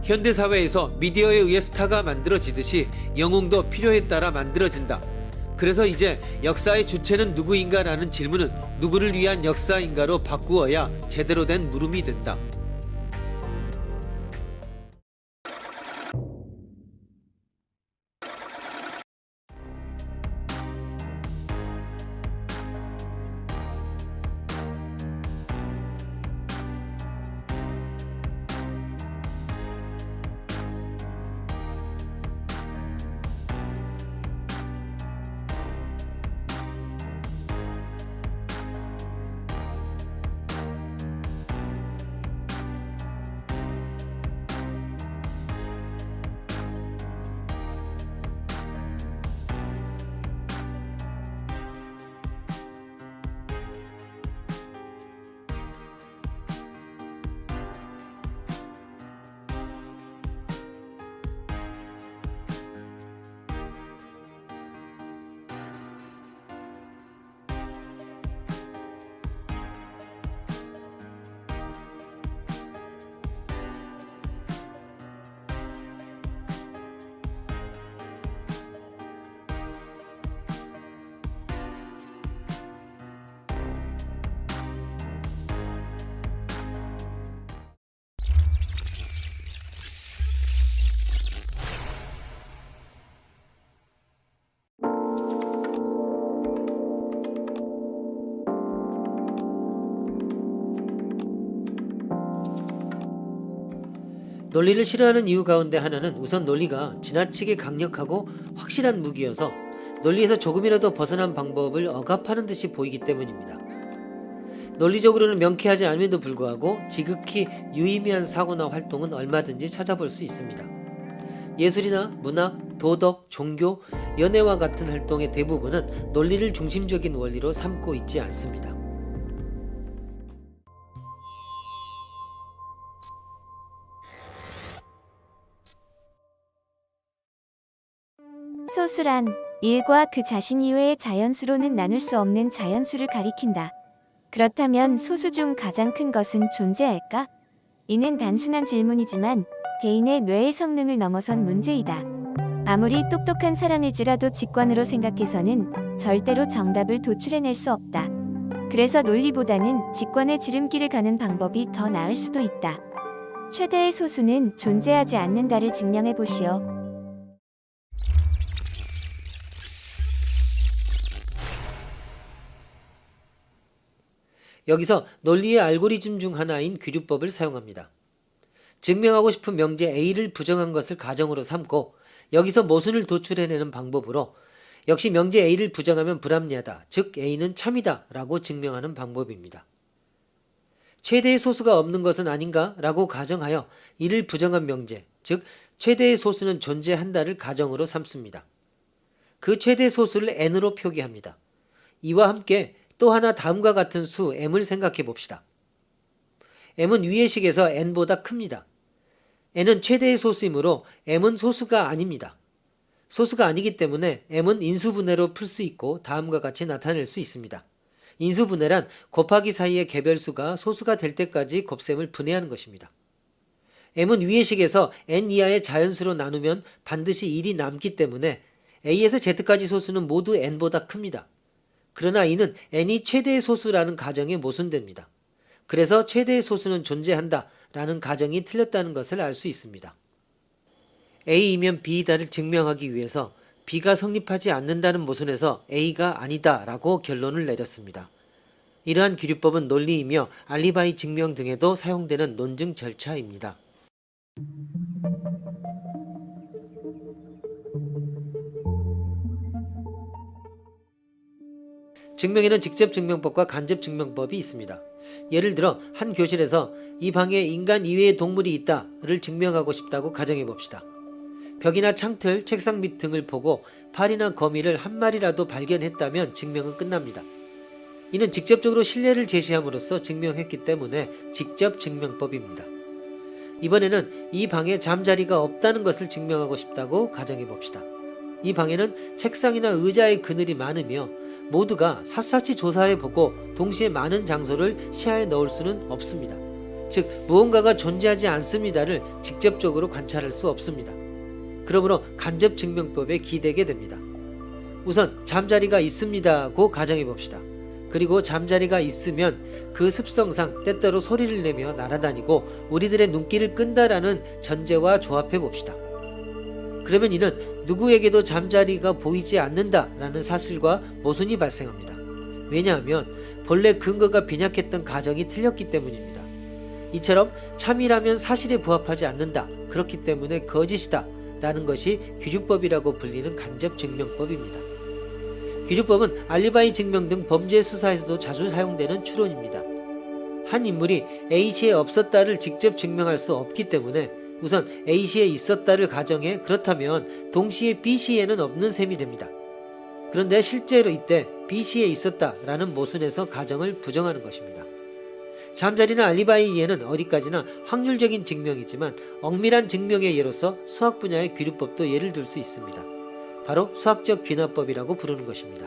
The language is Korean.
현대사회에서 미디어에 의해 스타가 만들어지듯이 영웅도 필요에 따라 만들어진다. 그래서 이제 역사의 주체는 누구인가라는 질문은 누구를 위한 역사인가로 바꾸어야 제대로 된 물음이 된다. 논리를 싫어하는 이유 가운데 하나는 우선 논리가 지나치게 강력하고 확실한 무기여서 논리에서 조금이라도 벗어난 방법을 억압하는 듯이 보이기 때문입니다. 논리적으로는 명쾌하지 않음에도 불구하고 지극히 유의미한 사고나 활동은 얼마든지 찾아볼 수 있습니다. 예술이나 문학, 도덕, 종교, 연애와 같은 활동의 대부분은 논리를 중심적인 원리로 삼고 있지 않습니다. 소수란 일과 그 자신 이외의 자연수로는 나눌 수 없는 자연수를 가리킨다. 그렇다면 소수 중 가장 큰 것은 존재할까? 이는 단순한 질문이지만 개인의 뇌의 성능을 넘어선 문제이다. 아무리 똑똑한 사람일지라도 직관으로 생각해서는 절대로 정답을 도출해낼 수 없다. 그래서 논리보다는 직관의 지름길을 가는 방법이 더 나을 수도 있다. 최대의 소수는 존재하지 않는다를 증명해 보시오. 여기서 논리의 알고리즘 중 하나인 귀류법을 사용합니다. 증명하고 싶은 명제 A를 부정한 것을 가정으로 삼고 여기서 모순을 도출해내는 방법으로 역시 명제 A를 부정하면 불합리하다, 즉 A는 참이다 라고 증명하는 방법입니다. 최대의 소수가 없는 것은 아닌가 라고 가정하여 이를 부정한 명제, 즉 최대의 소수는 존재한다를 가정으로 삼습니다. 그 최대 소수를 n으로 표기합니다. 이와 함께 또 하나 다음과 같은 수 m을 생각해 봅시다. m은 위의 식에서 n보다 큽니다. n은 최대의 소수이므로 m은 소수가 아닙니다. 소수가 아니기 때문에 m은 인수분해로 풀 수 있고 다음과 같이 나타낼 수 있습니다. 인수분해란 곱하기 사이의 개별수가 소수가 될 때까지 곱셈을 분해하는 것입니다. m은 위의 식에서 n 이하의 자연수로 나누면 반드시 1이 남기 때문에 a에서 z까지 소수는 모두 n보다 큽니다. 그러나 이는 n이 최대의 소수라는 가정에 모순됩니다. 그래서 최대의 소수는 존재한다 라는 가정이 틀렸다는 것을 알 수 있습니다. A이면 B이다를 증명하기 위해서 B가 성립하지 않는다는 모순에서 A가 아니다 라고 결론을 내렸습니다. 이러한 귀류법은 논리이며 알리바이 증명 등에도 사용되는 논증 절차입니다. 증명에는 직접 증명법과 간접 증명법이 있습니다. 예를 들어 한 교실에서 이 방에 인간 이외의 동물이 있다를 증명하고 싶다고 가정해 봅시다. 벽이나 창틀, 책상 밑 등을 보고 팔이나 거미를 한 마리라도 발견했다면 증명은 끝납니다. 이는 직접적으로 신뢰를 제시함으로써 증명했기 때문에 직접 증명법입니다. 이번에는 이 방에 잠자리가 없다는 것을 증명하고 싶다고 가정해 봅시다. 이 방에는 책상이나 의자의 그늘이 많으며 모두가 샅샅이 조사해보고 동시에 많은 장소를 시야에 넣을 수는 없습니다. 즉 무언가가 존재하지 않습니다를 직접적으로 관찰할 수 없습니다. 그러므로 간접증명법에 기대게 됩니다. 우선 잠자리가 있습니다고 가정해 봅시다. 그리고 잠자리가 있으면 그 습성상 때때로 소리를 내며 날아다니고 우리들의 눈길을 끈다라는 전제와 조합해 봅시다. 그러면 이는 누구에게도 잠자리가 보이지 않는다라는 사실과 모순이 발생합니다. 왜냐하면 본래 근거가 빈약했던 가정이 틀렸기 때문입니다. 이처럼 참이라면 사실에 부합하지 않는다. 그렇기 때문에 거짓이다. 라는 것이 귀류법이라고 불리는 간접증명법입니다. 귀류법은 알리바이 증명 등 범죄 수사에서도 자주 사용되는 추론입니다. 한 인물이 A시에 없었다를 직접 증명할 수 없기 때문에 우선 A시에 있었다를 가정해 그렇다면 동시에 B시에는 없는 셈이 됩니다. 그런데 실제로 이때 B시에 있었다라는 모순에서 가정을 부정하는 것입니다. 잠자리나 알리바이 이해는 어디까지나 확률적인 증명이지만 엄밀한 증명의 예로서 수학 분야의 귀류법도 예를 들 수 있습니다. 바로 수학적 귀납법이라고 부르는 것입니다.